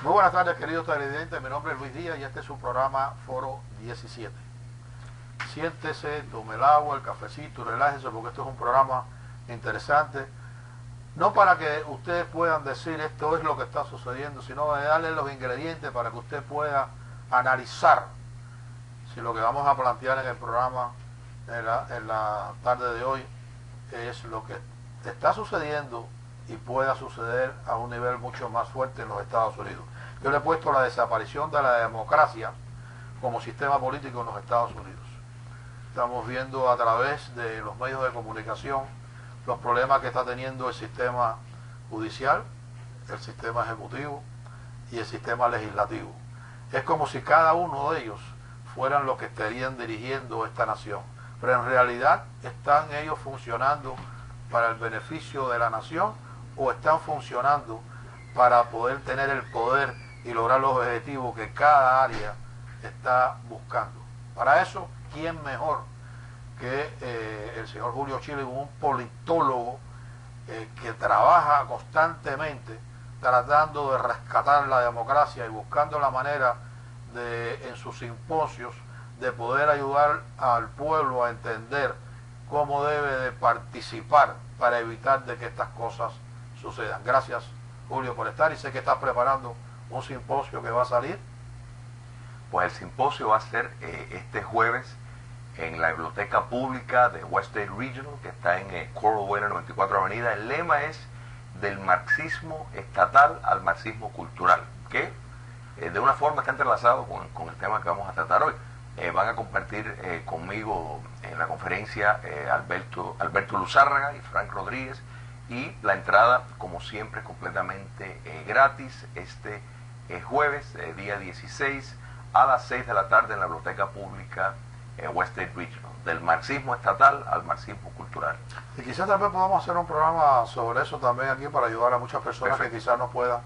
Muy buenas tardes, queridos televidentes. Mi nombre es Luis Díaz y este es su programa Foro 17. Siéntese, tome el agua, el cafecito, relájese, porque esto es un programa interesante. No para que ustedes puedan decir esto es lo que está sucediendo, sino de darle los ingredientes para que usted pueda analizar si lo que vamos a plantear en el programa en la tarde de hoy es lo que está sucediendo y pueda suceder a un nivel mucho más fuerte en los Estados Unidos. Yo le he puesto la desaparición de la democracia como sistema político en los Estados Unidos. Estamos viendo a través de los medios de comunicación los problemas que está teniendo el sistema judicial, el sistema ejecutivo y el sistema legislativo. Es como si cada uno de ellos fueran los que estarían dirigiendo esta nación, pero en realidad están ellos funcionando para el beneficio de la nación o están funcionando para poder tener el poder y lograr los objetivos que cada área está buscando. Para eso, ¿quién mejor que el señor Julio Chile, un politólogo que trabaja constantemente tratando de rescatar la democracia y buscando la manera de, en sus simposios, de poder ayudar al pueblo a entender cómo debe de participar para evitar de que estas cosas sucedan? Gracias, Julio, por estar, y sé que estás preparando un simposio que va a salir. Pues el simposio va a ser este jueves en la Biblioteca Pública de West State Regional, que está en Coral Bueno, 94 Avenida. El lema es del marxismo estatal al marxismo cultural, que de una forma está entrelazado con el tema que vamos a tratar hoy. Van a compartir conmigo en la conferencia Alberto Luzárraga y Frank Rodríguez, y la entrada, como siempre, es completamente gratis este jueves, día 16, a las 6 de la tarde en la Biblioteca Pública West State Regional, del marxismo estatal al marxismo cultural. Y quizás también podamos hacer un programa sobre eso también aquí para ayudar a muchas personas. Perfecto. Que quizás no puedan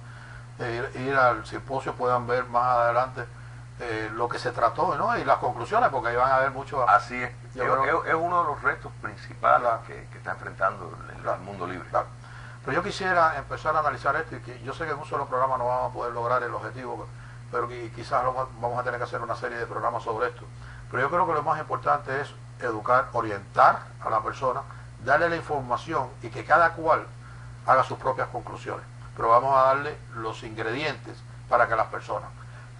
ir al simposio, puedan ver más adelante lo que se trató, ¿no? Y las conclusiones, porque ahí van a haber muchos. Así es. Es uno de los retos principales, claro, que está enfrentando el mundo libre. Claro. Pero yo quisiera empezar a analizar esto, y que yo sé que en un solo programa no vamos a poder lograr el objetivo, pero quizás vamos a tener que hacer una serie de programas sobre esto. Pero yo creo que lo más importante es educar, orientar a la persona, darle la información y que cada cual haga sus propias conclusiones. Pero vamos a darle los ingredientes para que las personas.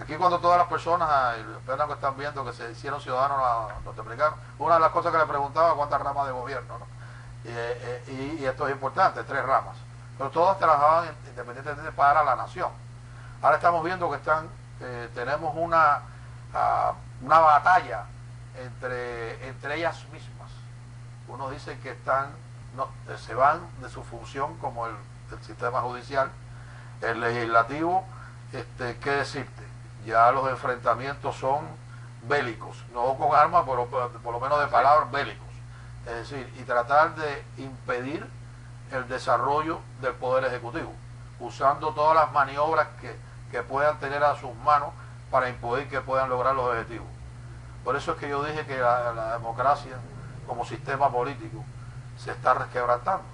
Aquí cuando todas las personas, esperan que están viendo que se hicieron ciudadanos norteamericanos, una de las cosas que le preguntaba cuántas ramas de gobierno, ¿no? Y esto es importante, 3 ramas. Pero todas trabajaban independientemente para la nación. Ahora estamos viendo que tenemos una batalla entre ellas mismas. Unos dicen que se van de su función como el sistema judicial, el legislativo, ¿qué decirte? Ya los enfrentamientos son bélicos, no con armas, pero por lo menos de palabras, bélicos. Es decir, y tratar de impedir el desarrollo del Poder Ejecutivo, usando todas las maniobras que puedan tener a sus manos para impedir que puedan lograr los objetivos. Por eso es que yo dije que la democracia como sistema político se está resquebrantando.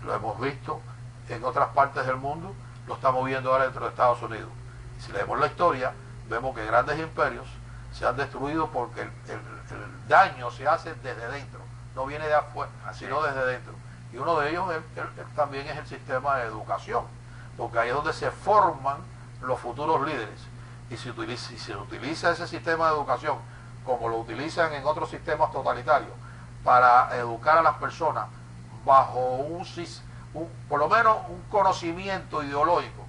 Lo hemos visto en otras partes del mundo, lo estamos viendo ahora dentro de Estados Unidos. Y si leemos la historia, vemos que grandes imperios se han destruido porque el daño se hace desde dentro, no viene de afuera, sino desde dentro. Y uno de ellos también es el sistema de educación, porque ahí es donde se forman los futuros líderes. Y si se utiliza ese sistema de educación como lo utilizan en otros sistemas totalitarios para educar a las personas bajo por lo menos un conocimiento ideológico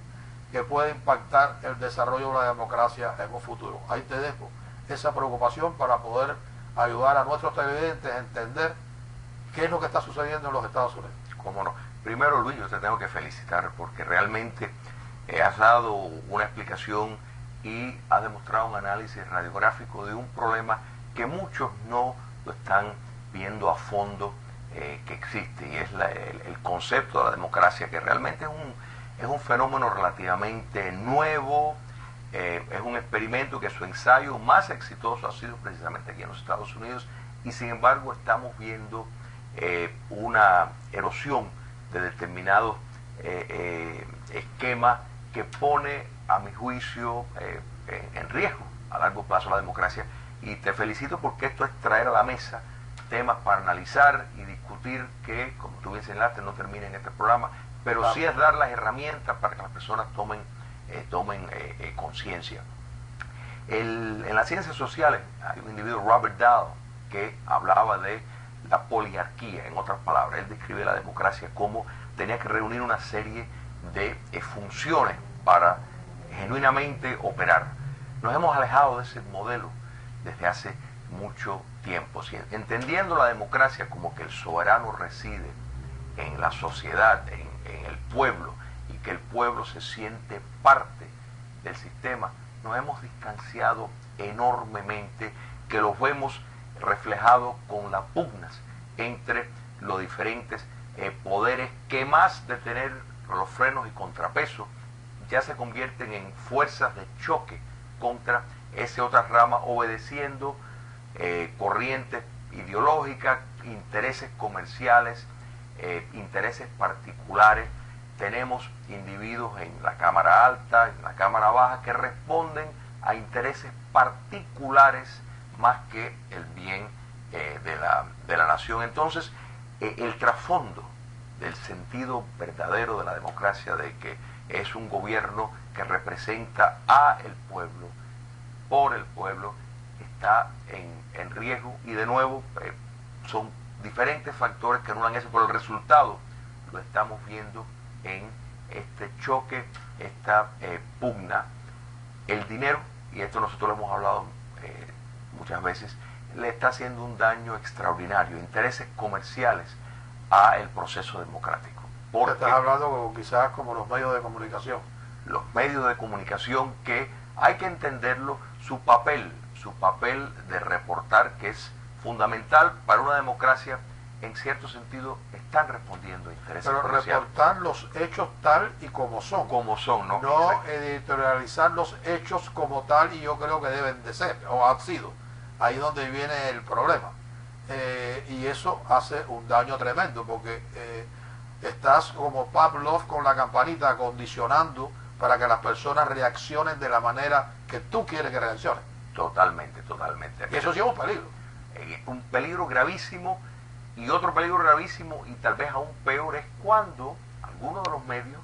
que puede impactar el desarrollo de la democracia en un futuro. Ahí te dejo esa preocupación para poder ayudar a nuestros televidentes a entender qué es lo que está sucediendo en los Estados Unidos. ¿Cómo no? Primero, Luis, yo te tengo que felicitar porque realmente has dado una explicación y has demostrado un análisis radiográfico de un problema que muchos no lo están viendo a fondo que existe, y es el concepto de la democracia, que realmente es un fenómeno relativamente nuevo, es un experimento que su ensayo más exitoso ha sido precisamente aquí en los Estados Unidos, y sin embargo estamos viendo una erosión de determinados esquemas que pone a mi juicio, en riesgo a largo plazo la democracia, y te felicito porque esto es traer a la mesa temas para analizar y discutir que, como tú bien señalaste, no termina en este programa, pero claro, sí es dar las herramientas para que las personas tomen conciencia. En las ciencias sociales hay un individuo, Robert Dahl, que hablaba de la poliarquía. En otras palabras, él describe la democracia como tenía que reunir una serie de funciones para genuinamente operar. Nos hemos alejado de ese modelo desde hace mucho tiempo, entendiendo la democracia como que el soberano reside en la sociedad, en el pueblo, y que el pueblo se siente parte del sistema. Nos hemos distanciado enormemente, que los vemos reflejados con las pugnas entre los diferentes poderes, que más de tener los frenos y contrapesos, ya se convierten en fuerzas de choque contra esa otra rama, obedeciendo corrientes ideológicas, intereses comerciales, intereses particulares. Tenemos individuos en la Cámara Alta, en la Cámara Baja, que responden a intereses particulares más que el bien de la nación. Entonces, el trasfondo del sentido verdadero de la democracia, de que es un gobierno que representa a el pueblo, por el pueblo, está en riesgo, y de nuevo son diferentes factores que anulan eso, pero el resultado lo estamos viendo en este choque, esta pugna. El dinero, y esto nosotros lo hemos hablado muchas veces, le está haciendo un daño extraordinario, intereses comerciales a el proceso democrático. Porque estás hablando quizás como los medios de comunicación. Los medios de comunicación, que hay que entenderlo, su papel de reportar, que es fundamental para una democracia, en cierto sentido están respondiendo a intereses comerciales. Pero reportar los hechos tal y como son. Como son, ¿no? No editorializar los hechos como tal, y yo creo que deben de ser, o han sido. Ahí es donde viene el problema. Y eso hace un daño tremendo, porque estás como Pavlov con la campanita, condicionando para que las personas reaccionen de la manera que tú quieres que reaccionen. Totalmente, totalmente. Y eso sí es un peligro. Un peligro gravísimo, y otro peligro gravísimo, y tal vez aún peor, es cuando algunos de los medios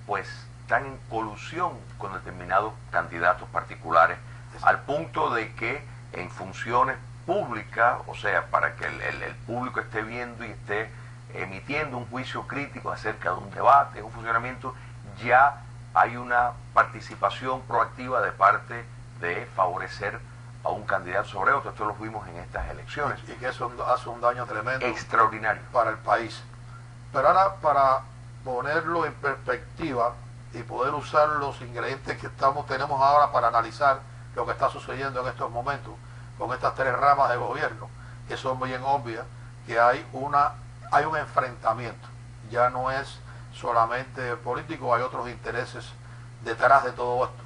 pues están en colusión con determinados candidatos particulares, al punto de que en funciones públicas, o sea, para que el público esté viendo y esté emitiendo un juicio crítico acerca de un debate, un funcionamiento, ya hay una participación proactiva de parte de favorecer a un candidato sobre otro. Esto lo vimos en estas elecciones. Y que eso hace un daño tremendo. Extraordinario. Para el país. Pero ahora, para ponerlo en perspectiva y poder usar los ingredientes que tenemos ahora para analizar lo que está sucediendo en estos momentos con estas tres ramas de gobierno, que son bien obvias, que hay un enfrentamiento. Ya no es solamente político, hay otros intereses detrás de todo esto.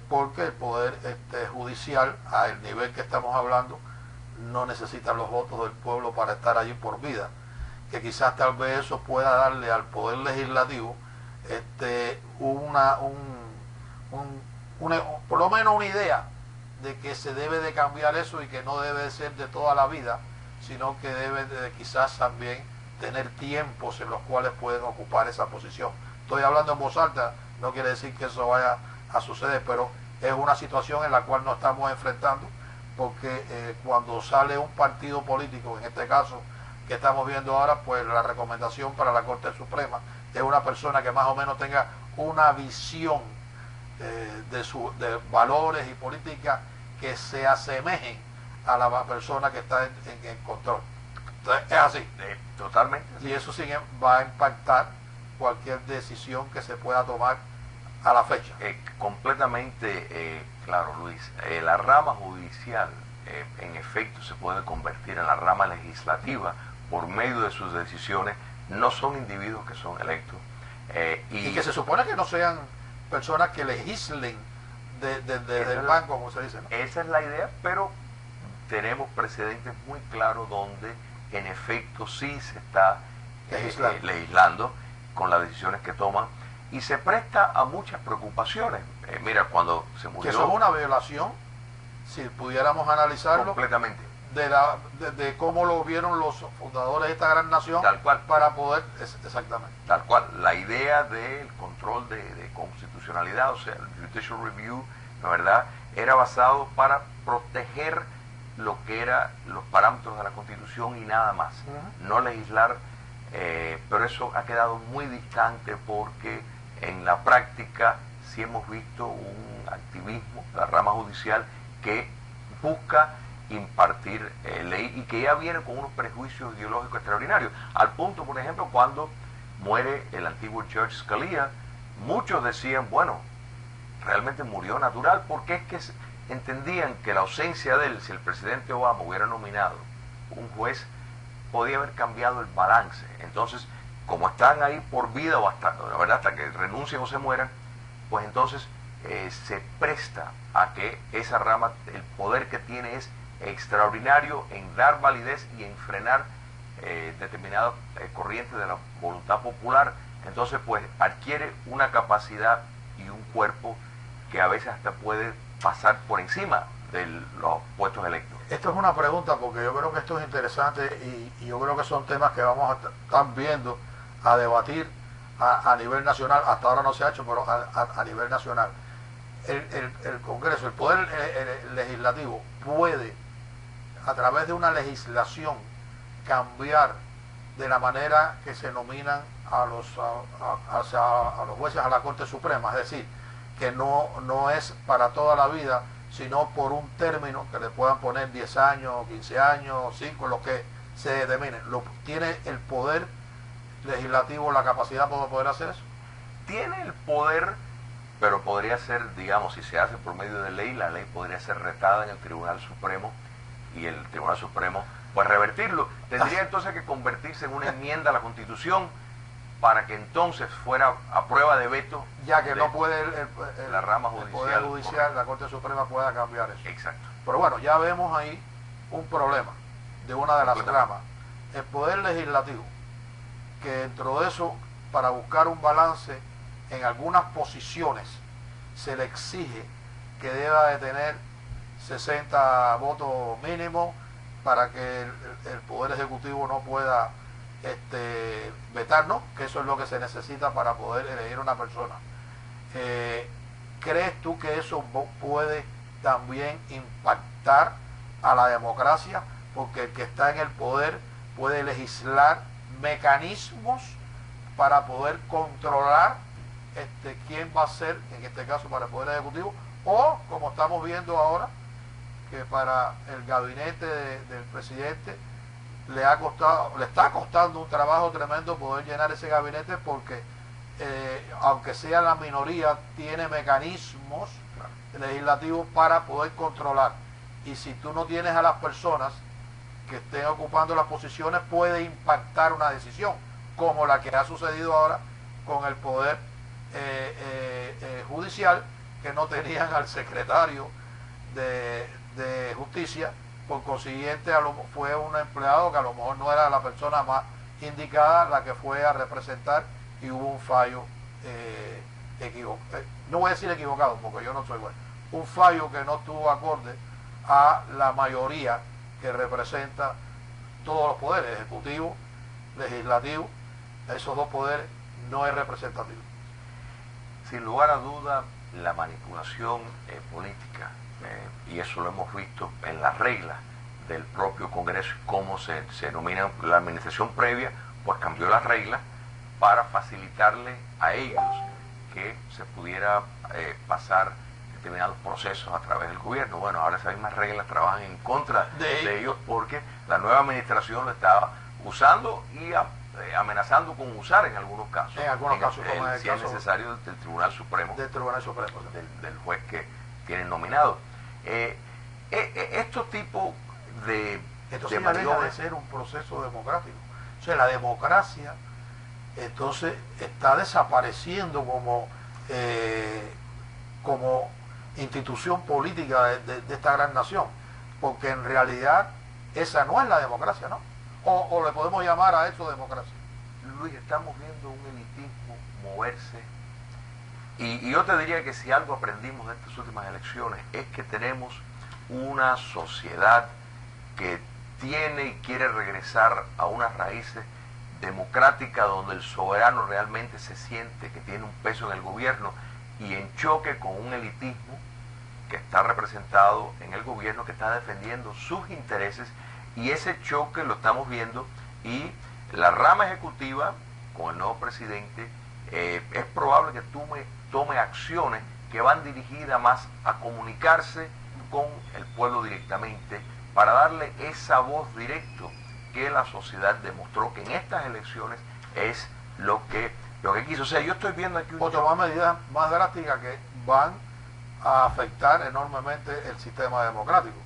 Porque el poder judicial, al nivel que estamos hablando, no necesita los votos del pueblo para estar allí por vida, que quizás tal vez eso pueda darle al poder legislativo por lo menos una idea de que se debe de cambiar eso, y que no debe de ser de toda la vida, sino que debe de quizás también tener tiempos en los cuales pueden ocupar esa posición. Estoy hablando en voz alta, no quiere decir que eso vaya a suceder, pero es una situación en la cual nos estamos enfrentando, porque cuando sale un partido político, en este caso que estamos viendo ahora, pues la recomendación para la Corte Suprema es una persona que más o menos tenga una visión de valores y políticas que se asemejen a la persona que está en control. Entonces, es así. Totalmente. Y eso sí va a impactar cualquier decisión que se pueda tomar a la fecha. Completamente claro, Luis. La rama judicial, en efecto, se puede convertir en la rama legislativa por medio de sus decisiones. No son individuos que son electos. Y que se supone que no sean personas que legislen desde el banco, como se dice, ¿no? Esa es la idea, pero tenemos precedentes muy claros donde en efecto sí se está legislando con las decisiones que toman. y se presta a muchas preocupaciones. Mira, cuando se murió... Que eso es una violación, si pudiéramos analizarlo, completamente. De cómo lo vieron los fundadores de esta gran nación, Tal cual. para poder, exactamente. Tal cual, la idea del control de constitucionalidad, o sea, el Judicial Review, la verdad, era basado para proteger lo que eran los parámetros de la Constitución y nada más, no legislar, pero eso ha quedado muy distante porque en la práctica sí hemos visto un activismo de la rama judicial que busca impartir ley y que ya viene con unos prejuicios ideológicos extraordinarios, al punto, por ejemplo, cuando muere el antiguo Judge Scalia, muchos decían, bueno, realmente murió natural, porque es que entendían que la ausencia de él, si el presidente Obama hubiera nominado un juez, podía haber cambiado el balance. Entonces, como están ahí por vida o hasta, la verdad, hasta que renuncien o se mueran, pues entonces se presta a que esa rama, el poder que tiene es extraordinario en dar validez y en frenar determinadas corrientes de la voluntad popular. Entonces, pues adquiere una capacidad y un cuerpo que a veces hasta puede pasar por encima de los puestos electos. Esto es una pregunta porque yo creo que esto es interesante y yo creo que son temas que vamos a estar viendo, a debatir a nivel nacional. Hasta ahora no se ha hecho, pero a nivel nacional. El Congreso, el Poder Legislativo puede, a través de una legislación, cambiar de la manera que se nominan a los jueces a la Corte Suprema, es decir, que no es para toda la vida, sino por un término que le puedan poner 10 años, 15 años, 5, lo que se determine. ¿Tiene el Poder Legislativo la capacidad para poder hacer eso? Tiene el poder, pero podría ser, digamos, si se hace por medio de ley, la ley podría ser retada en el Tribunal Supremo y el Tribunal Supremo pues revertirlo. Tendría entonces que convertirse en una enmienda a la Constitución para que entonces fuera a prueba de veto, ya que no puede la rama el judicial, Poder Judicial, la Corte Suprema pueda cambiar eso. Exacto. Pero bueno, ya vemos ahí un problema de una de las ramas. El Poder Legislativo, que dentro de eso, para buscar un balance en algunas posiciones, se le exige que deba de tener 60 votos mínimos para que el Poder Ejecutivo no pueda vetar, ¿no? Que eso es lo que se necesita para poder elegir una persona. ¿Crees tú que eso puede también impactar a la democracia? Porque el que está en el poder puede legislar mecanismos para poder controlar quién va a ser, en este caso para el Poder Ejecutivo, o como estamos viendo ahora, que para el gabinete del presidente le está costando un trabajo tremendo poder llenar ese gabinete, porque aunque sea la minoría, tiene mecanismos legislativos para poder controlar, y si tú no tienes a las personas que estén ocupando las posiciones, puede impactar una decisión, como la que ha sucedido ahora con el Poder Judicial, que no tenían al secretario de Justicia. Por consiguiente, fue un empleado que a lo mejor no era la persona más indicada la que fue a representar, y hubo un fallo no voy a decir equivocado porque yo no soy bueno, un fallo que no estuvo acorde a la mayoría que representa todos los poderes, ejecutivo, legislativo. Esos dos poderes no es representativo. Sin lugar a duda, la manipulación política, y eso lo hemos visto en las reglas del propio Congreso, cómo se nomina la administración previa, pues cambió las reglas para facilitarle a ellos que se pudiera pasar determinados procesos a través del gobierno. Bueno, ahora esas mismas reglas trabajan en contra de ellos, porque la nueva administración lo estaba usando y amenazando con usar en algunos casos. En algunos casos, como si es necesario, del Tribunal Supremo. Del Tribunal Supremo. Del juez que tienen nominado. Estos tipos de entonces ya deja de ser un proceso democrático. O sea, la democracia entonces está desapareciendo como institución política de esta gran nación, porque en realidad esa no es la democracia, ¿no? O le podemos llamar a eso democracia. Luis, estamos viendo un elitismo moverse Y yo te diría que si algo aprendimos de estas últimas elecciones es que tenemos una sociedad que tiene y quiere regresar a unas raíces democráticas donde el soberano realmente se siente que tiene un peso en el gobierno y en choque con un elitismo que está representado en el gobierno, que está defendiendo sus intereses, y ese choque lo estamos viendo, y la rama ejecutiva con el nuevo presidente es probable que tome acciones que van dirigidas más a comunicarse con el pueblo directamente para darle esa voz directa que la sociedad demostró que en estas elecciones es lo que quiso. O sea, yo estoy viendo aquí o tomar medidas más drásticas que van a afectar enormemente el sistema democrático,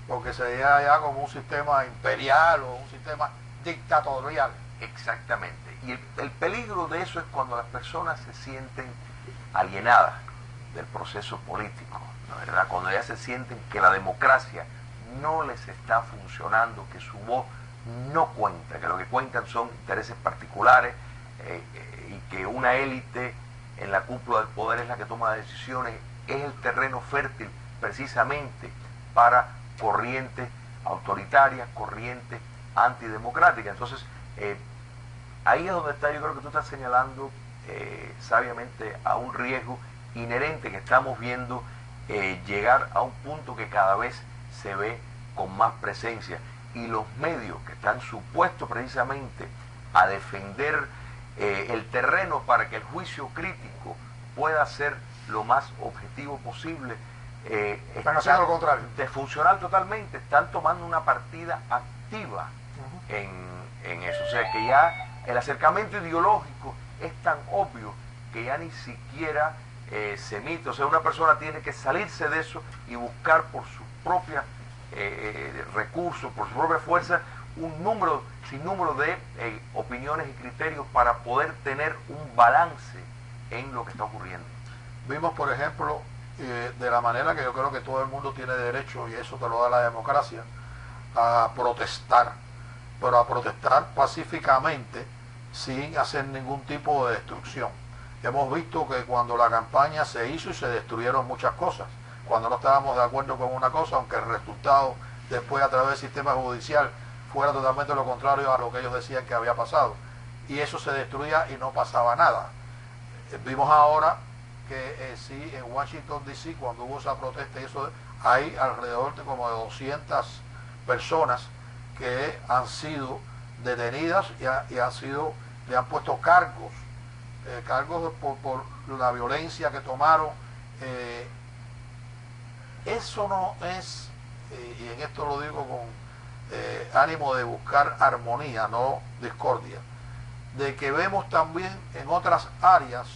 porque sería ya como un sistema imperial o un sistema dictatorial. Exactamente. Y el peligro de eso es cuando las personas se sienten alienadas del proceso político, ¿no? ¿Verdad? Cuando ya se sienten que la democracia no les está funcionando, que su voz no cuenta, que lo que cuentan son intereses particulares, y que una élite en la cúpula del poder es la que toma decisiones, es el terreno fértil precisamente para corrientes autoritarias, corrientes antidemocráticas. Entonces, ahí es donde está, yo creo que tú estás señalando sabiamente a un riesgo inherente que estamos viendo llegar a un punto que cada vez se ve con más presencia, y los medios que están supuestos precisamente a defender el terreno para que el juicio crítico pueda ser lo más objetivo posible, están haciendo lo contrario, desfuncional totalmente, están tomando una partida activa en eso. O sea que ya el acercamiento ideológico es tan obvio que ya ni siquiera se emite. O sea, una persona tiene que salirse de eso y buscar por sus propios recursos, por su propia fuerza, un sinnúmero de opiniones y criterios para poder tener un balance en lo que está ocurriendo. Vimos, por ejemplo, de la manera que yo creo que todo el mundo tiene derecho, y eso te lo da la democracia, a protestar, pero a protestar pacíficamente sin hacer ningún tipo de destrucción. Hemos visto que cuando la campaña se hizo y se destruyeron muchas cosas, cuando no estábamos de acuerdo con una cosa, aunque el resultado después a través del sistema judicial fuera totalmente lo contrario a lo que ellos decían que había pasado, y eso se destruía y no pasaba nada. Vimos ahora que sí, en Washington DC, cuando hubo esa protesta, y eso, hay alrededor de como de 200 personas que han sido detenidas y le han puesto cargos por la violencia que tomaron. Eso no es, y en esto lo digo con ánimo de buscar armonía, no discordia, de que vemos también en otras áreas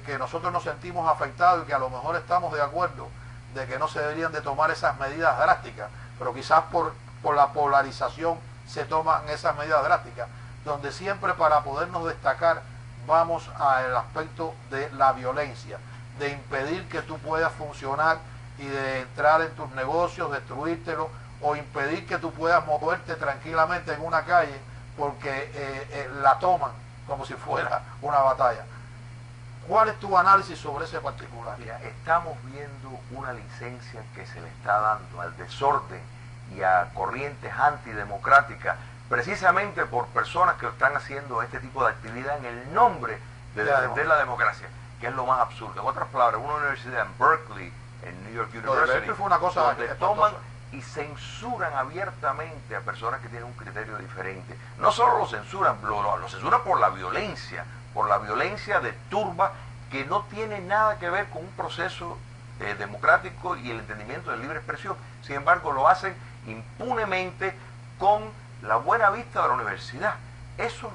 que nosotros nos sentimos afectados y que a lo mejor estamos de acuerdo de que no se deberían de tomar esas medidas drásticas, pero quizás por la polarización se toman esas medidas drásticas, donde siempre para podernos destacar vamos al aspecto de la violencia, de impedir que tú puedas funcionar y de entrar en tus negocios, destruírtelo, o impedir que tú puedas moverte tranquilamente en una calle porque la toman como si fuera una batalla. ¿Cuál es tu análisis sobre ese particular? Mira, estamos viendo una licencia que se le está dando al desorden y a corrientes antidemocráticas, precisamente por personas que están haciendo este tipo de actividad en el nombre de defender la democracia, que es lo más absurdo. En otras palabras, una universidad en Berkeley, en New York University, fue una cosa donde toman y censuran abiertamente a personas que tienen un criterio diferente. No solo lo censuran, lo censuran por la violencia de turba que no tiene nada que ver con un proceso democrático y el entendimiento de libre expresión. Sin embargo, lo hacen impunemente con la buena vista de la universidad. Eso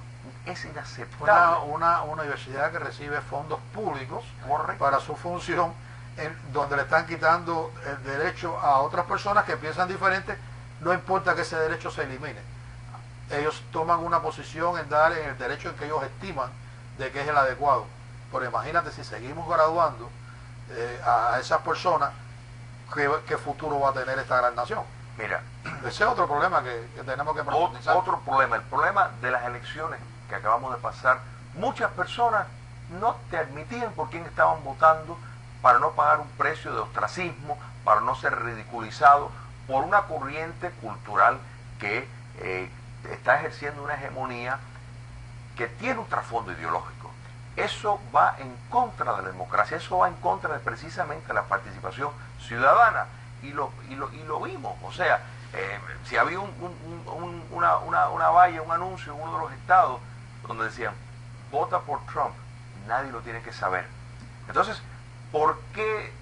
es inaceptable. Una universidad que recibe fondos públicos, correcto, para su función, donde le están quitando el derecho a otras personas que piensan diferente, no importa que ese derecho se elimine. Ellos toman una posición en dar en el derecho en que ellos estiman de que es el adecuado. Pero imagínate si seguimos graduando a esas personas, ¿qué futuro va a tener esta gran nación? Mira, ese es otro problema que tenemos que profundizar. Otro problema, el problema de las elecciones que acabamos de pasar. Muchas personas no te admitían por quién estaban votando para no pagar un precio de ostracismo, para no ser ridiculizado por una corriente cultural que está ejerciendo una hegemonía que tiene un trasfondo ideológico. Eso va en contra de la democracia, eso va en contra de precisamente la participación ciudadana, y lo vimos. O sea, si había una valla, un anuncio en uno de los estados donde decían vota por Trump, nadie lo tiene que saber. Entonces, ¿por qué?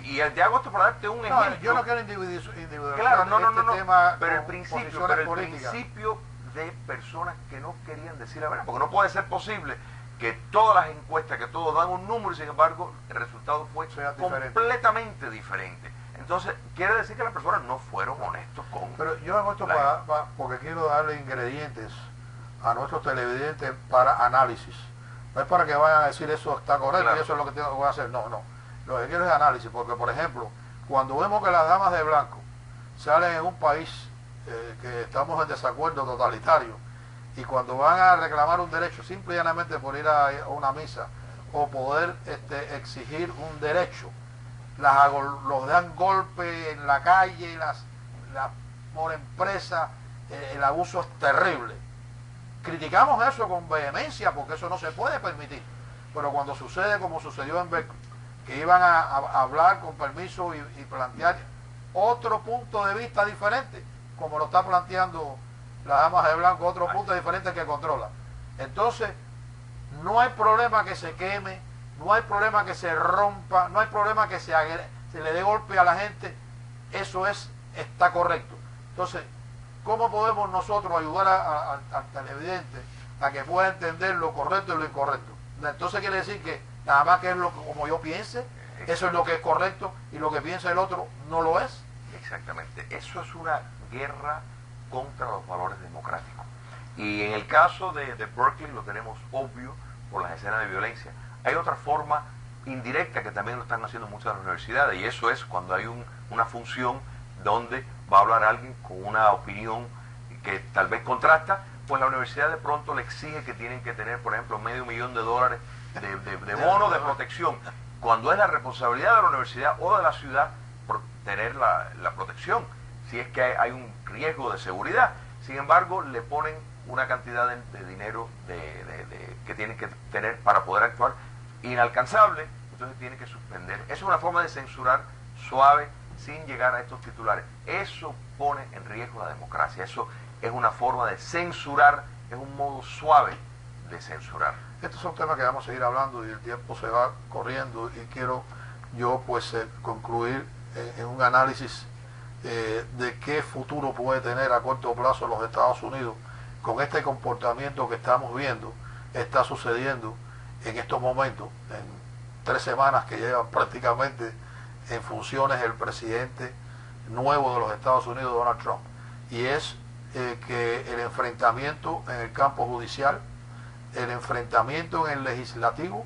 Y te hago esto para darte un ejemplo. Yo no quiero individualizar claro, no, tema, pero el principio de personas que no querían decir la verdad, porque no puede ser posible que todas las encuestas, que todos dan un número y sin embargo el resultado fue completamente diferente. Entonces, quiere decir que las personas no fueron honestos con... Pero yo hago esto porque quiero darle ingredientes a nuestros televidentes para análisis. No es para que vayan a decir eso está correcto, claro, y eso es lo que voy a hacer. No. Lo que quiero es análisis, porque por ejemplo, cuando vemos que las damas de blanco salen en un país que estamos en desacuerdo totalitario, y cuando van a reclamar un derecho simple y llanamente por ir a una misa o poder exigir un derecho, los dan golpe en la calle, las ponen presa, el abuso es terrible. Criticamos eso con vehemencia porque eso no se puede permitir, pero cuando sucede como sucedió en Berkeley, que iban a hablar con permiso y plantear otro punto de vista diferente, como lo está planteando las damas de blanco, otro punto diferente que controla. Entonces, no hay problema que se queme, no hay problema que se rompa, no hay problema que se le dé golpe a la gente, eso está correcto. Entonces, ¿cómo podemos nosotros ayudar al televidente a que pueda entender lo correcto y lo incorrecto? Entonces quiere decir que nada más que es como yo piense, eso es lo que es correcto, y lo que piensa el otro no lo es. Exactamente, eso es una guerra contra los valores democráticos. Y en el caso de Berkeley lo tenemos obvio por las escenas de violencia. Hay otra forma indirecta que también lo están haciendo muchas de las universidades, y eso es cuando hay una función donde va a hablar alguien con una opinión que tal vez contrasta, pues la universidad de pronto le exige que tienen que tener, por ejemplo, $500,000 de bono de protección, cuando es la responsabilidad de la universidad o de la ciudad tener la protección, si es que hay un riesgo de seguridad. Sin embargo, le ponen una cantidad de dinero que tienen que tener para poder actuar inalcanzable, entonces tienen que suspender. Esa es una forma de censurar suave, sin llegar a estos titulares. Eso pone en riesgo la democracia, eso es una forma de censurar, es un modo suave de censurar. Estos son temas que vamos a seguir hablando y el tiempo se va corriendo, y quiero yo pues concluir en un análisis de qué futuro puede tener a corto plazo los Estados Unidos con este comportamiento que estamos viendo, está sucediendo en estos momentos, en 3 semanas que llevan prácticamente en funciones el presidente nuevo de los Estados Unidos, Donald Trump, y es que el enfrentamiento en el campo judicial, el enfrentamiento en el legislativo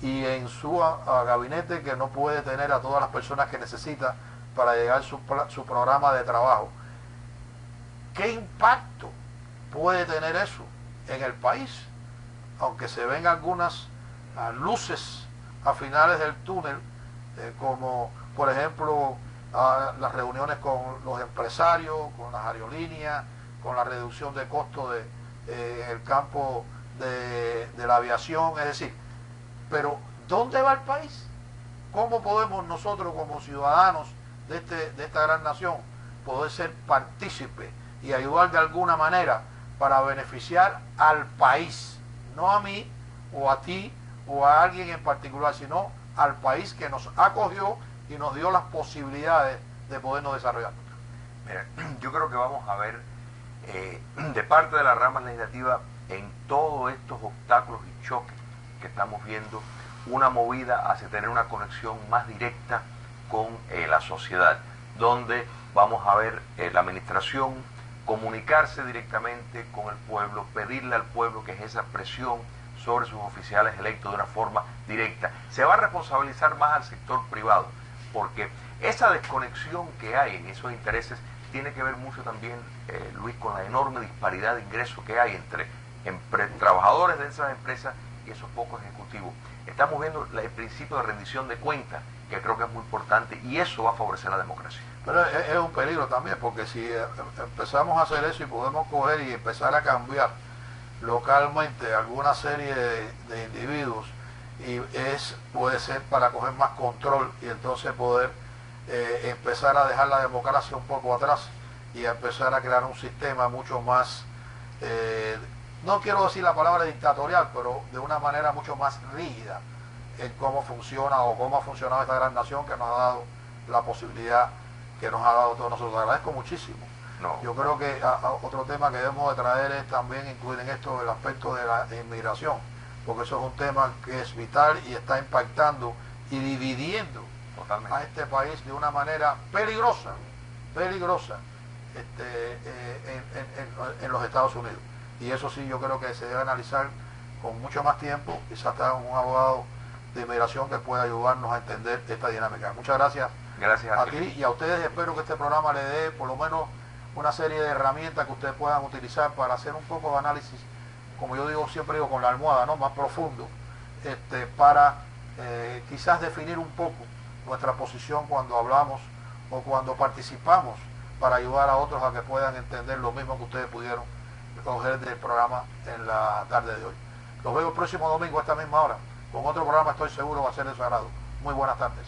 y en su gabinete, que no puede tener a todas las personas que necesita para llegar su programa de trabajo. ¿Qué impacto puede tener eso en el país? Aunque se ven algunas luces a finales del túnel, como por ejemplo las reuniones con los empresarios, con las aerolíneas, con la reducción de costos en el campo de la aviación, es decir, pero ¿dónde va el país? ¿Cómo podemos nosotros como ciudadanos de esta gran nación poder ser partícipes y ayudar de alguna manera para beneficiar al país? No a mí o a ti o a alguien en particular, sino al país que nos acogió y nos dio las posibilidades de podernos desarrollar. Mira, yo creo que vamos a ver de parte de la rama legislativa, en todos estos obstáculos y choques que estamos viendo, una movida hacia tener una conexión más directa con la sociedad, donde vamos a ver la administración comunicarse directamente con el pueblo, pedirle al pueblo que ejerza presión sobre sus oficiales electos de una forma directa. Se va a responsabilizar más al sector privado, porque esa desconexión que hay en esos intereses tiene que ver mucho también, Luis, con la enorme disparidad de ingresos que hay entre trabajadores de esas empresas y esos pocos ejecutivos. Estamos viendo el principio de rendición de cuentas, que creo que es muy importante, y eso va a favorecer la democracia. Pero es un peligro también, porque si empezamos a hacer eso y podemos coger y empezar a cambiar localmente alguna serie de individuos, y puede ser para coger más control y entonces poder empezar a dejar la democracia un poco atrás y a empezar a crear un sistema mucho más, no quiero decir la palabra dictatorial, pero de una manera mucho más rígida en cómo funciona o cómo ha funcionado esta gran nación que nos ha dado la posibilidad que nos ha dado todos nosotros. Agradezco muchísimo. No. Yo creo que otro tema que debemos de traer es también incluir en esto el aspecto de la inmigración, porque eso es un tema que es vital y está impactando y dividiendo Totalmente a este país de una manera peligrosa en los Estados Unidos. Y eso sí yo creo que se debe analizar con mucho más tiempo, quizás está un abogado de inmigración que pueda ayudarnos a entender esta dinámica. Muchas gracias. Gracias a ti y a ustedes. Espero que este programa le dé por lo menos una serie de herramientas que ustedes puedan utilizar para hacer un poco de análisis, como yo digo, siempre digo, con la almohada, ¿no?, más profundo, para quizás definir un poco nuestra posición cuando hablamos o cuando participamos, para ayudar a otros a que puedan entender lo mismo que ustedes pudieron coger del programa en la tarde de hoy. Los veo el próximo domingo a esta misma hora con otro programa, estoy seguro va a ser de su agrado. Muy buenas tardes.